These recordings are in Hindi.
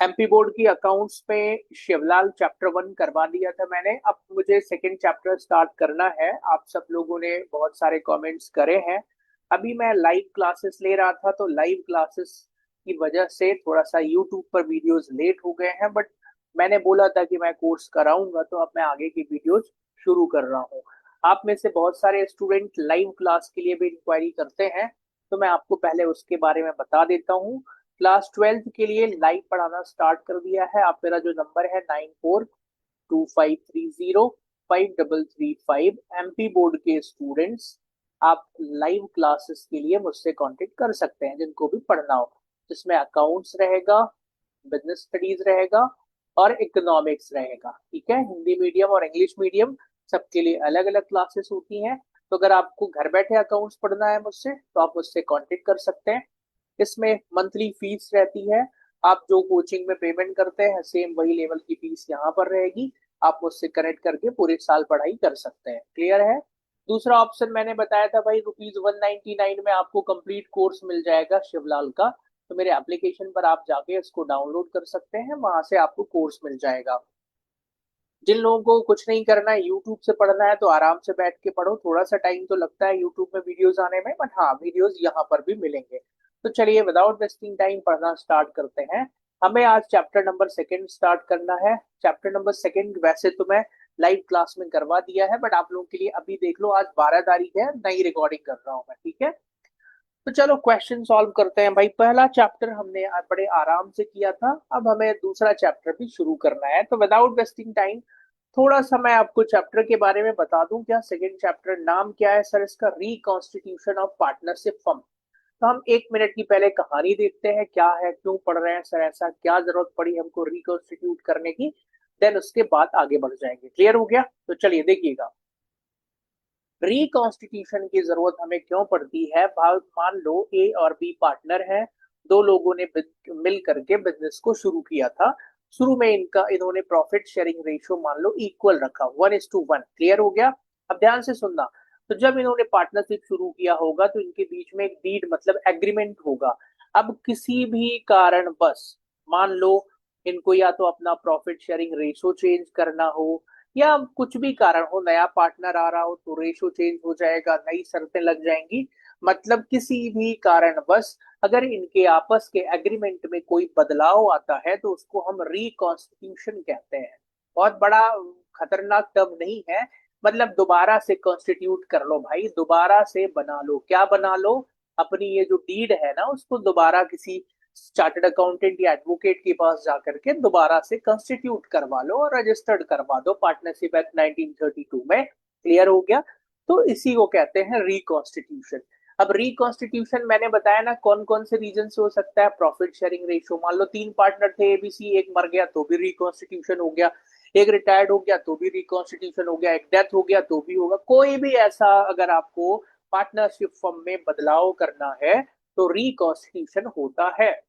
एमपी बोर्ड की अकाउंट्स में शिवलाल चैप्टर 1 करवा दिया था मैंने। अब मुझे सेकंड चैप्टर स्टार्ट करना है। आप सब लोगों ने बहुत सारे कमेंट्स करे हैं। अभी मैं लाइव क्लासेस ले रहा था, तो लाइव क्लासेस की वजह से थोड़ा सा यूट्यूब पर वीडियोस लेट हो गए हैं, बट मैंने बोला था कि मैं कोर्स कराऊंगा, तो अब मैं आगे की वीडियोस शुरू कर रहा हूँ। आप में से बहुत सारे स्टूडेंट लाइव क्लास के लिए भी इंक्वायरी करते हैं, तो मैं आपको पहले उसके बारे में बता देता हूँ। क्लास 12th के लिए लाइव पढ़ाना स्टार्ट कर दिया है। आप मेरा जो नंबर है 9425305335 एमपी बोर्ड के स्टूडेंट्स, आप लाइव क्लासेस के लिए मुझसे कांटेक्ट कर सकते हैं, जिनको भी पढ़ना हो, जिसमें अकाउंट्स रहेगा, बिजनेस स्टडीज रहेगा और इकोनॉमिक्स रहेगा। ठीक है, हिंदी मीडियम और इंग्लिश मीडियम सबके लिए अलग अलग क्लासेस होती हैं। तो अगर आपको घर बैठे अकाउंट्स पढ़ना है मुझसे, तो आप मुझसे कांटेक्ट कर सकते हैं। इसमें मंथली फीस रहती है। आप जो कोचिंग में पेमेंट करते हैं, सेम वही लेवल की फीस यहाँ पर रहेगी। आप मुझसे कनेक्ट करके पूरे साल पढ़ाई कर सकते हैं। क्लियर है? दूसरा ऑप्शन मैंने बताया था भाई, ₹199 में आपको कंप्लीट कोर्स मिल जाएगा शिवलाल का। तो मेरे एप्लीकेशन पर आप जाके इसको डाउनलोड कर सकते हैं, वहां से आपको कोर्स मिल जाएगा। जिन लोगों को कुछ नहीं करना है, यूट्यूब से पढ़ना है, तो आराम से बैठ के पढ़ो। थोड़ा सा टाइम तो लगता है यूट्यूब में वीडियोस आने में, बट हाँ, वीडियोस यहाँ पर भी मिलेंगे। तो चलिए विदाउट वेस्टिंग टाइम पढ़ना स्टार्ट करते हैं। हमें आज चैप्टर नंबर सेकंड स्टार्ट करना है। चैप्टर नंबर सेकंड वैसे तो मैं लाइव क्लास में करवा दिया है, बट आप लोगों के लिए अभी देख लो, आज 12 तारीख है, नई रिकॉर्डिंग कर रहा हूँ मैं। ठीक है, तो चलो क्वेश्चन सॉल्व करते हैं भाई। पहला चैप्टर हमने बड़े आराम से किया था, अब हमें दूसरा चैप्टर भी शुरू करना है। तो विदाउट वेस्टिंग टाइम थोड़ा सा मैं आपको चैप्टर के बारे में बता दूं। क्या सेकंड चैप्टर नाम क्या है सर इसका? Reconstitution of partnership firm. तो हम 1 मिनट की पहले कहानी देखते हैं, क्या है, क्यों पढ़ रहे हैं सर, ऐसा क्या जरूरत पड़ी हमको रिकॉन्स्टिट्यूट करने की। देन उसके बाद आगे बढ़ जाएंगे। क्लियर हो गया? तो चलिए देखिएगा, रिकॉन्स्टिट्यूशन की जरूरत हमें क्यों पड़ती है। मान लो ए और बी पार्टनर हैं, दो लोगों ने मिल करके बिजनेस को शुरू किया था। शुरू में इन्होंने प्रॉफिट शेयरिंग रेशियो मान लो इक्वल रखा, 1:1। क्लियर हो गया? अब ध्यान से सुनना। तो जब इन्होंने पार्टनरशिप शुरू किया होगा, तो इनके बीच में एक डीड मतलब एग्रीमेंट होगा। अब किसी भी कारण बस मान लो इनको या तो अपना प्रॉफिट शेयरिंग रेशियो चेंज करना हो, या कुछ भी कारण हो, नया पार्टनर आ रहा हो तो रेशो चेंज हो जाएगा, नई शर्तें लग जाएंगी। मतलब किसी भी कारण बस अगर इनके आपस के एग्रीमेंट में कोई बदलाव आता है, तो उसको हम रिकॉन्स्टिट्यूशन कहते हैं। बहुत बड़ा खतरनाक टर्म नहीं है। मतलब दोबारा से कॉन्स्टिट्यूट कर लो भाई, दोबारा से बना लो। क्या बना लो? अपनी ये जो डीड है ना, उसको दोबारा किसी चार्टर्ड अकाउंटेंट या एडवोकेट के पास जाकर के दोबारा से कंस्टिट्यूट करवा लो और रजिस्टर्ड करवा दो पार्टनरशिप एक्ट 1932 में। क्लियर हो गया? तो इसी को कहते हैं रिकॉन्स्टिट्यूशन। अब रिकॉन्स्टिट्यूशन मैंने बताया ना, कौन कौन से रीजन से हो सकता है। प्रॉफिट शेयरिंग रेशियो, मान लो 3 पार्टनर थे एबीसी, एक मर गया तो भी रिकॉन्स्टिट्यूशन हो गया, एक रिटायर्ड हो गया तो भी रिकॉन्स्टिट्यूशन हो गया, एक डेथ हो गया तो भी होगा। कोई भी ऐसा अगर आपको पार्टनरशिप फर्म में बदलाव करना है, तो रिकॉन्स्टिट्यूशन होता है।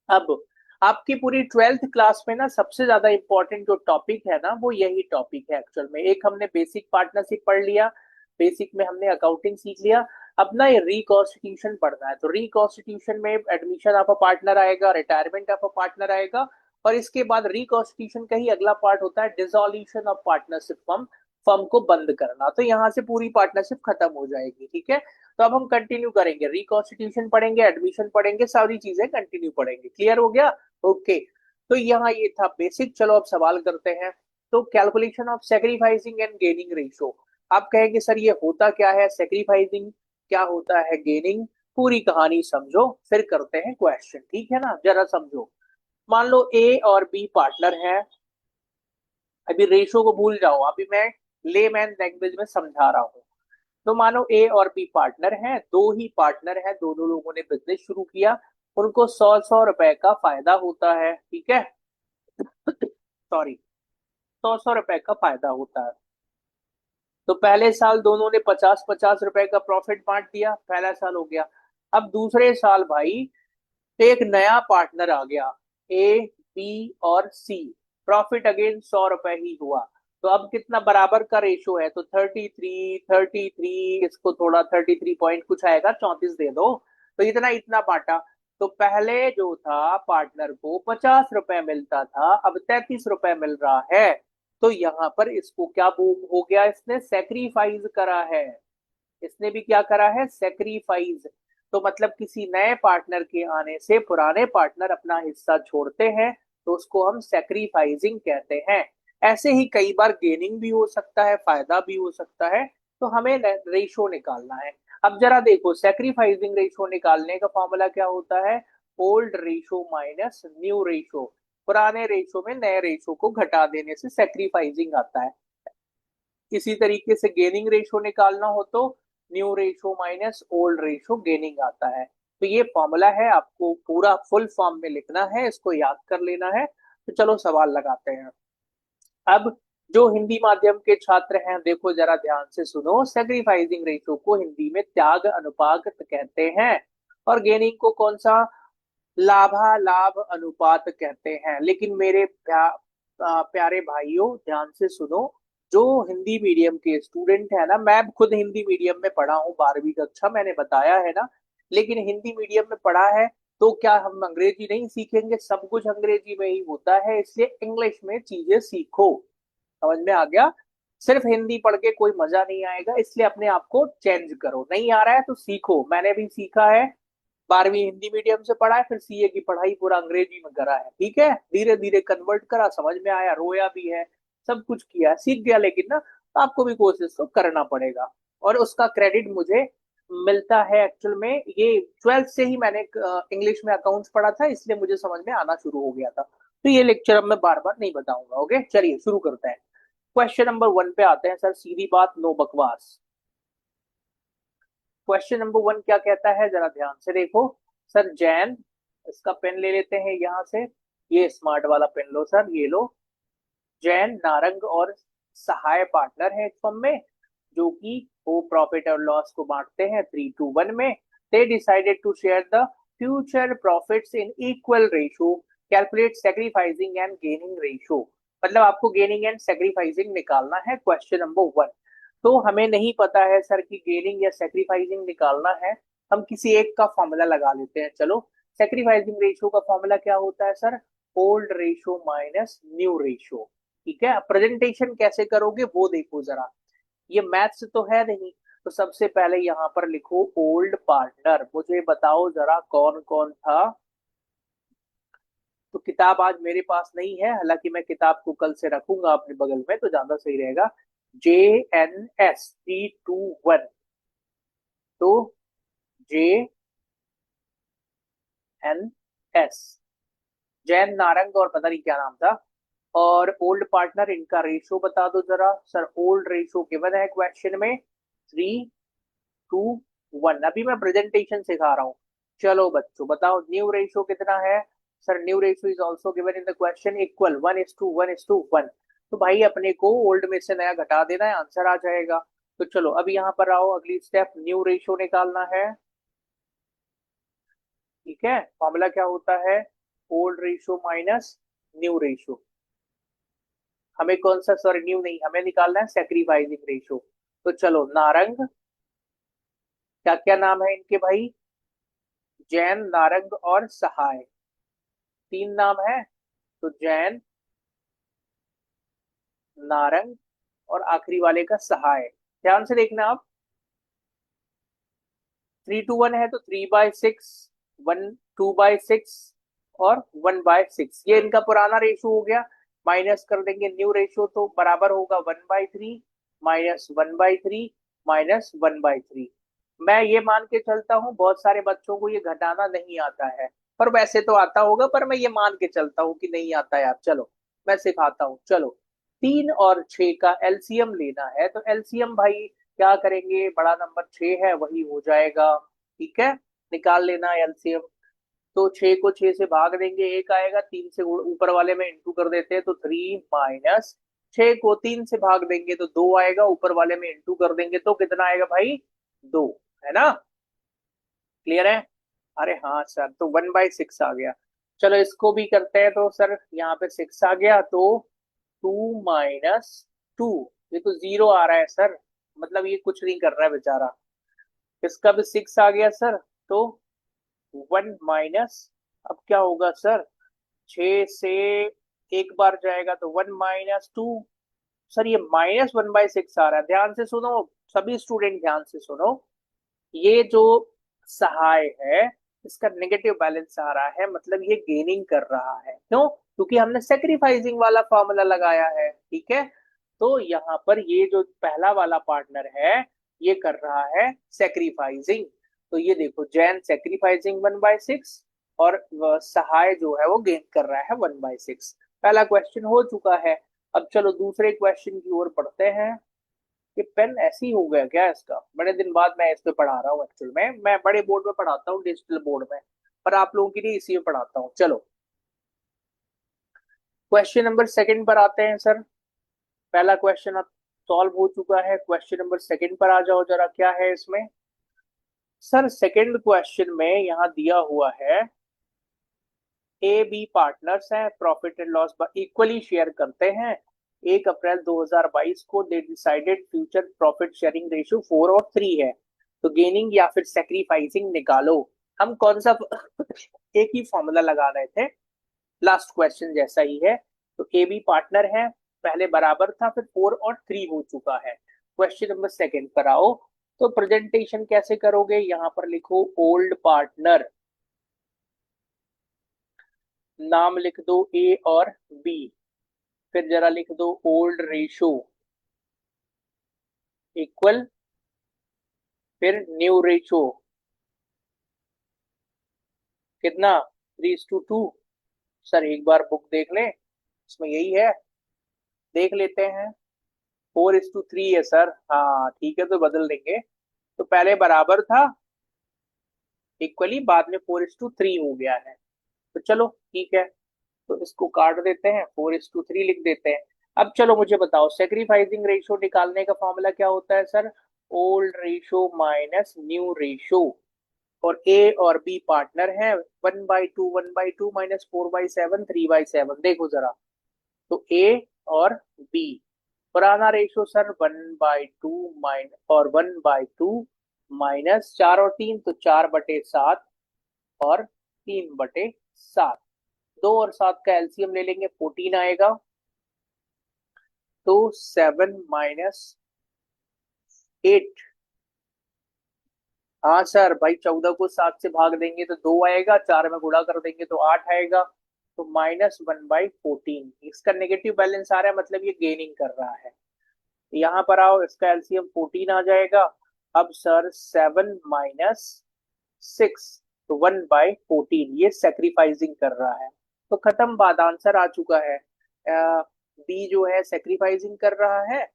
अब आपकी पूरी 12th क्लास में ना सबसे ज्यादा इंपॉर्टेंट जो टॉपिक है ना, वो यही टॉपिक है एक्चुअल में। एक हमने बेसिक पार्टनरशिप पढ़ लिया, बेसिक में हमने अकाउंटिंग सीख लिया। अब ना ये रिकॉन्स्टिट्यूशन पढ़ना है। तो रिकॉन्स्टिट्यूशन में एडमिशन ऑफ अ पार्टनर आएगा, रिटायरमेंट ऑफ अ पार्टनर आएगा, और इसके बाद रिकॉन्स्टिट्यूशन का ही अगला पार्ट होता है dissolution of partnership firm, firm को बंद करना। तो यहाँ से पूरी पार्टनरशिप खत्म हो जाएगी। ठीक है, तो अब हम कंटिन्यू करेंगे, रिकॉन्स्टिट्यूशन पढ़ेंगे, एडमिशन पढ़ेंगे, सारी चीजें कंटिन्यू पढ़ेंगे। क्लियर हो गया? ओके, तो यहाँ ये था बेसिक। चलो अब सवाल करते हैं। तो calculation of sacrificing and gaining ratio. आप कहेंगे सर ये होता क्या है सेक्रीफाइसिंग, क्या होता है गेनिंग? पूरी कहानी समझो, फिर करते हैं क्वेश्चन। ठीक है ना, जरा समझो। मान लो ए और बी पार्टनर है। अभी रेशियो को भूल जाओ, अभी मैं लेमैन लैंग्वेज में समझा रहा हूँ। तो मानो ए और बी पार्टनर हैं, दो ही पार्टनर हैं, दोनों लोगों ने बिजनेस शुरू किया, उनको 100-100 रुपए का फायदा होता है। ठीक है, सॉरी, 100-100 रुपए का फायदा होता है। तो पहले साल दोनों ने 50-50 रुपए का प्रॉफिट बांट दिया, पहला साल हो गया। अब दूसरे साल भाई एक नया पार्टनर आ गया, ए बी और सी, प्रॉफिट अगेन 100 रुपए ही हुआ। तो अब कितना बराबर का रेशो है? तो 33-33, इसको थोड़ा 33 पॉइंट कुछ आएगा, 34 दे दो। तो इतना इतना बांटा। तो पहले जो था पार्टनर को 50 रुपए मिलता था, अब 33 रुपए मिल रहा है। तो यहाँ पर इसको क्या हो गया, इसने सेक्रीफाइस करा है। इसने भी क्या करा है, सेक्रीफाइस। तो मतलब किसी नए पार्टनर के आने से पुराने पार्टनर अपना हिस्सा छोड़ते हैं, तो उसको हम सेक्रीफाइसिंग कहते हैं। ऐसे ही कई बार गेनिंग भी हो सकता है, फायदा भी हो सकता है। तो हमें रेशो निकालना है। अब जरा देखो, सेक्रीफाइसिंग रेशो निकालने का फॉर्मूला क्या होता है, old ratio minus new ratio. पुराने रेशो में नए रेशो को घटा देने से सेक्रीफाइसिंग आता है। इसी तरीके से गेनिंग रेशो निकालना हो तो new ratio minus old ratio gaining आता है। तो ये फॉर्मूला है, आपको पूरा फुल फॉर्म में लिखना है, इसको याद कर लेना है। तो चलो सवाल लगाते हैं। अब जो हिंदी माध्यम के छात्र हैं, देखो जरा ध्यान से सुनो, सेक्रीफाइसिंग रेशो को हिंदी में त्याग अनुपात कहते हैं, और गेनिंग को कौन सा, लाभा लाभ अनुपात कहते हैं। लेकिन मेरे प्यारे भाइयों ध्यान से सुनो, जो हिंदी मीडियम के स्टूडेंट है ना, मैं खुद हिंदी मीडियम में पढ़ा हूँ 12वीं कक्षा, मैंने बताया है ना। लेकिन हिंदी मीडियम में पढ़ा है तो क्या हम अंग्रेजी नहीं सीखेंगे, सब कुछ अंग्रेजी में ही होता है, इसलिए इंग्लिश में चीजें सीखो। समझ में आ गया। सिर्फ हिंदी पढ़ के कोई मजा नहीं आएगा, इसलिए अपने आप को चेंज करो। नहीं आ रहा है तो सीखो, मैंने भी सीखा है। 12वीं हिंदी मीडियम से पढ़ा है, फिर सीए की पढ़ाई पूरा अंग्रेजी में करा है, ठीक है। धीरे धीरे कन्वर्ट करा, समझ में आया, रोया भी है, सब कुछ किया, सीख गया। लेकिन ना आपको भी कोशिश तो करना पड़ेगा, और उसका क्रेडिट मुझे मिलता है। एक्चुअल में ये 12th से ही मैंने इंग्लिश में अकाउंट्स पढ़ा था, इसलिए मुझे समझ में आना शुरू हो गया था। तो ये लेक्चर अब मैं बार बार नहीं बताऊंगा। ओके चलिए शुरू करते हैं। क्वेश्चन नंबर 1 पे आते हैं सर, सीधी बात, नो बकवास। क्वेश्चन नंबर 1 क्या कहता है, जरा ध्यान से देखो। सर जैन, इसका पेन ले लेते हैं यहां से, ये स्मार्ट वाला पेन लो सर, ये लो। जैन, नारंग और सहाय पार्टनर है एक फर्म में, जो कि वो प्रॉफिट और लॉस को बांटते हैं 3-1 में। They decided to share the future profits in equal ratio, calculate sacrificing and gaining ratio. मतलब आपको गेनिंग एंड सेक्रीफाइसिंग निकालना है, क्वेश्चन नंबर 1। तो हमें नहीं पता है सर कि गेनिंग या सेक्रीफाइसिंग निकालना है, हम किसी एक का फॉर्मूला लगा लेते हैं। चलो, सेक्रीफाइसिंग रेशो का फॉर्मूला क्या होता है sir, old ratio minus new ratio. ठीक है, अब प्रेजेंटेशन कैसे करोगे वो देखो जरा, ये मैथ्स तो है नहीं। तो सबसे पहले यहाँ पर लिखो ओल्ड पार्टनर, मुझे बताओ जरा कौन कौन था। तो किताब आज मेरे पास नहीं है, हालांकि मैं किताब को कल से रखूंगा अपने बगल में तो ज्यादा सही रहेगा। JNS 321, तो JNS, जैन, नारंग और पता नहीं क्या नाम था। और ओल्ड पार्टनर, इनका रेशो बता दो जरा सर। ओल्ड रेशो गिवन है क्वेश्चन में, 3-1। अभी मैं प्रेजेंटेशन सिखा रहा हूँ। चलो बच्चों बताओ न्यू रेशो कितना है। Sir new ratio is also given in the question, equal 1:1:1। तो भाई अपने को ओल्ड में से नया घटा देना है, आंसर आ जाएगा। तो चलो अब यहाँ पर आओ, अगली स्टेप, न्यू रेशो निकालना है। ठीक है, फॉर्मूला क्या होता है, old ratio minus new ratio. हमें कौन सा, सॉरी न्यू नहीं, हमें निकालना है सेक्रीफाइसिंग रेशो। तो चलो नारंग, क्या क्या नाम है इनके भाई, जैन, नारंग और सहाय, 3 नाम है। तो जैन, नारंग और आखिरी वाले का सहाय। ध्यान से देखना आप, 3-1 है तो 3/6, 1 2/6 और 1/6, ये इनका पुराना रेशो हो गया। माइनस कर देंगे न्यू रेशो, तो बराबर होगा 1/3 माइनस 1/3 माइनस 1/3। मैं ये मान के चलता हूँ बहुत सारे बच्चों को ये घटाना नहीं आता है, पर वैसे तो आता होगा, पर मैं ये मान के चलता हूँ कि नहीं आता यार। चलो मैं सिखाता हूँ। चलो, 3 और 6 का एलसीएम लेना है, तो एलसीएम भाई क्या करेंगे, बड़ा नंबर 6 है वही हो जाएगा। ठीक है, निकाल लेना एलसीएम। तो 6 को 6 से भाग देंगे, एक आएगा, 3 से ऊपर वाले में इंटू कर देते हैं, तो 3 माइनस 6 को 3 से भाग देंगे तो 2 आएगा, ऊपर वाले में इंटू कर देंगे तो कितना आएगा भाई, 2, है ना। क्लियर है। अरे हाँ सर, तो 1/6 आ गया। चलो इसको भी करते हैं, तो सर यहाँ पे 6 आ गया, तो 2 - 2, ये तो 0 आ रहा है सर, मतलब ये कुछ नहीं कर रहा है बेचारा। इसका भी 6 आ गया सर, तो 1 माइनस, अब क्या होगा सर, 6 से एक बार जाएगा तो 1 - 2। सर ये -1/6 आ रहा है, ध्यान से सुनो, सभी स्टूडेंट ध्यान से सुनो। ये जो सहाय है इसका नेगेटिव बैलेंस आ रहा है, मतलब ये गेनिंग कर रहा है। क्यों? क्योंकि हमने सेक्रीफाइसिंग वाला फॉर्मूला लगाया है। ठीक है, तो यहाँ पर ये जो पहला वाला पार्टनर है ये कर रहा है सेक्रीफाइसिंग। तो ये देखो, जैन सेक्रीफाइसिंग 1/6 और सहाय जो है वो गेन कर रहा है 1/6। पहला क्वेश्चन हो चुका है। अब चलो दूसरे क्वेश्चन की ओर पढ़ते हैं। ये पेन ऐसे ही हो गया क्या इसका? बड़े दिन बाद मैं इस पे पढ़ा रहा हूँ, एक्चुअल में मैं बड़े बोर्ड में पढ़ाता हूँ, डिजिटल बोर्ड में, पर आप लोगों के लिए इसी में पढ़ाता हूँ। चलो क्वेश्चन नंबर सेकंड पर आते हैं सर। पहला क्वेश्चन अब सॉल्व हो चुका है, क्वेश्चन नंबर सेकंड पर आ जाओ जरा, क्या है इसमें? सर सेकंड क्वेश्चन में यहाँ दिया हुआ है ए बी पार्टनर्स हैं, profit and loss equally share करते हैं। 1 अप्रैल 2022 को they decided future profit sharing ratio 4 और 3 है। तो गेनिंग या फिर सेक्रीफाइसिंग निकालो। हम कौन सा एक ही फॉर्मूला लगा रहे थे, लास्ट क्वेश्चन जैसा ही है। तो ए बी पार्टनर है, पहले बराबर था, फिर 4 और 3 हो चुका है। क्वेश्चन नंबर सेकंड पर आओ। तो प्रेजेंटेशन कैसे करोगे? यहाँ पर लिखो ओल्ड पार्टनर, नाम लिख दो ए और बी, फिर जरा लिख दो ओल्ड रेशो इक्वल, फिर न्यू रेशो कितना, 3:2। सर एक बार बुक देख लें, इसमें यही है, देख लेते हैं। 4:3 है सर, हाँ ठीक है, तो बदल देंगे। तो पहले बराबर था इक्वली, बाद में 4:3 हो गया है। तो चलो ठीक है, तो इसको काट देते हैं, 4:3 लिख देते हैं। अब चलो मुझे बताओ, सेक्रीफाइसिंग रेशो निकालने का फॉर्मूला क्या होता है sir? Old ratio minus new ratio. और ए और बी पार्टनर है, 1/2 1/2 -4/7 3/7। देखो जरा, तो ए और बी, पुराना रेशो सर 1/2 माइनस और 1/2 माइनस 4 और 3, तो 4/7 और 3/7। 2 और 7 का एलसीएम ले लेंगे, 14 आएगा। तो 7 - 8। हाँ सर भाई, 14 को 7 से भाग देंगे तो 2 आएगा, 4 में गुणा कर देंगे तो 8 आएगा। तो -1/14, इसका नेगेटिव बैलेंस आ रहा है, मतलब ये गेनिंग कर रहा है। यहाँ पर आओ, इसका एलसीएम 14 आ जाएगा। अब सर 7 - 6, तो 1/14, ये सेक्रीफाइसिंग कर रहा है। तो खत्म बात, आंसर आ चुका है। बी जो है सेक्रीफाइसिंग कर रहा है,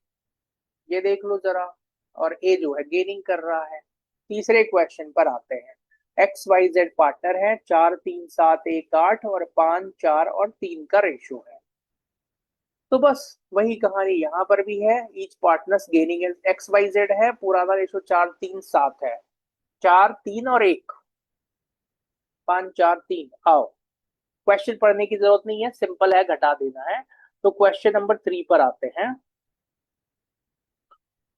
ये देख लो जरा, और ए जो है गेनिंग कर रहा है। तीसरे क्वेश्चन पर आते हैं। एक्स वाई जेड पार्टनर है, 4 3 7 1 8 और 5 4 और 3 का रेशो है। तो बस वही कहानी यहाँ पर भी है, each partners gaining. X Y Z है, पुराना रेशो 4 3 7 है, 4 3 और 1, 5 4 3। आओ, क्वेश्चन पढ़ने की जरूरत नहीं है, सिंपल है, घटा देना है। तो क्वेश्चन नंबर 3 पर आते हैं।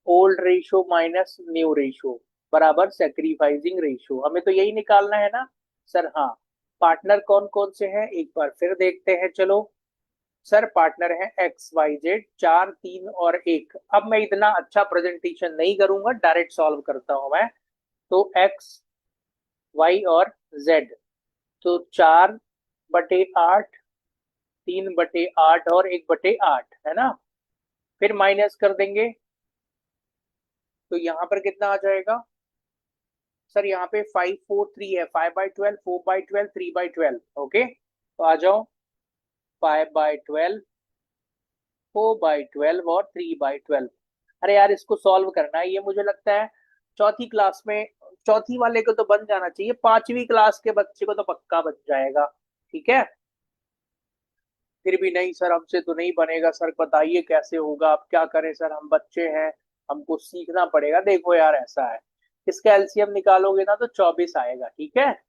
Old ratio minus new ratio बराबर सेक्रीफाइसिंग रेशो, हमें तो यही निकालना है ना सर? हाँ। पार्टनर कौन कौन से हैं एक बार फिर देखते हैं, चलो। सर पार्टनर है एक्स वाई जेड, 4 3 और 1। अब मैं इतना अच्छा प्रेजेंटेशन नहीं करूंगा, डायरेक्ट सॉल्व करता हूं मैं। तो एक्स वाई और जेड, तो 4/8, 3/8 और 1/8 है ना। फिर माइनस कर देंगे, तो यहाँ पर कितना आ जाएगा सर? यहाँ पे 5 4 3 है, 5/12 4/12 3/12। ओके, तो आ जाओ, 5/12 4/12 और 3/12। अरे यार इसको सॉल्व करना है, ये मुझे लगता है चौथी क्लास में, चौथी वाले को तो बन जाना चाहिए, 5वीं क्लास के बच्चे को तो पक्का बन जाएगा। ठीक है, फिर भी नहीं सर, हमसे तो नहीं बनेगा सर, बताइए कैसे होगा, आप क्या करें सर, हम बच्चे हैं, हमको सीखना पड़ेगा। देखो यार ऐसा है, इसका एलसीएम निकालोगे ना तो 24 आएगा। ठीक है,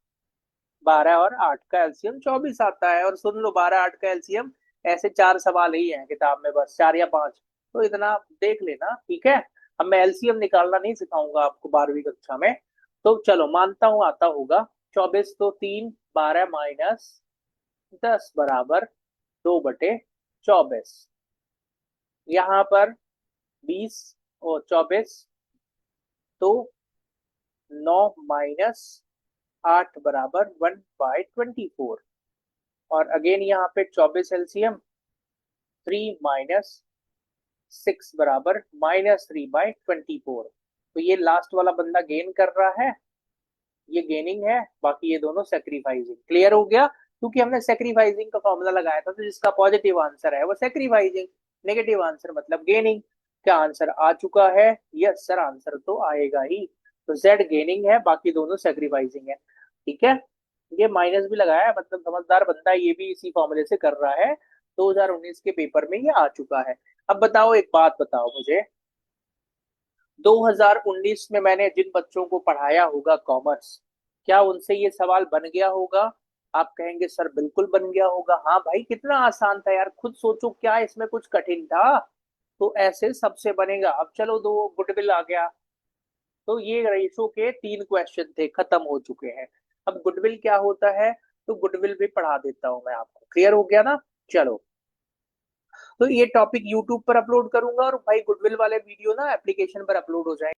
12 और 8 का एलसीएम 24 आता है। और सुन लो, 12 8 का एलसीएम ऐसे 4 सवाल ही हैं किताब में, बस 4 या 5, तो इतना देख लेना। ठीक है, अब मैं एलसीएम निकालना नहीं सिखाऊंगा आपको 12वीं कक्षा में। तो चलो मानता हूं आता होगा, 24 तो 3, 12 माइनस 10 बराबर 2/24। यहाँ पर 20 और 24 तो 9 माइनस 8 बराबर 1/24। और अगेन यहाँ पे 24 एलसीएम, 3 माइनस 6 बराबर -3/24। तो ये लास्ट वाला बंदा गेन कर रहा है, ये गेनिंग है, बाकी ये दोनों सेक्रीफाइसिंग। क्लियर हो गया? क्योंकि हमने सेक्रीफाइसिंग का फॉर्मूला लगाया था, तो जिसका पॉजिटिव आंसर है वो सेक्रीफाइसिंग, नेगेटिव आंसर मतलब गेनिंग। क्या आंसर आ चुका है? यस सर, आंसर तो आएगा ही। तो जेड गेनिंग है, बाकी दोनों सेक्रीफाइसिंग है। ठीक है, ये माइनस भी लगाया है, मतलब समझदार बंदा ये भी इसी फॉर्मूले से कर रहा है। 2019 के पेपर में ये आ चुका है। अब बताओ, एक बात बताओ मुझे, 2019 में मैंने जिन बच्चों को पढ़ाया होगा कॉमर्स, क्या उनसे ये सवाल बन गया होगा? आप कहेंगे सर बिल्कुल बन गया होगा। हाँ भाई, कितना आसान था यार, खुद सोचो, क्या इसमें कुछ कठिन था? तो ऐसे सबसे बनेगा। अब चलो, दो गुडविल आ गया, तो ये रेशो के 3 क्वेश्चन थे, खत्म हो चुके हैं। अब गुडविल क्या होता है, तो गुडविल भी पढ़ा देता हूं मैं आपको। क्लियर हो गया ना? चलो, तो ये टॉपिक यूट्यूब पर अपलोड करूंगा, और भाई गुडविल वाले वीडियो ना एप्लीकेशन पर अपलोड हो जाएंगे।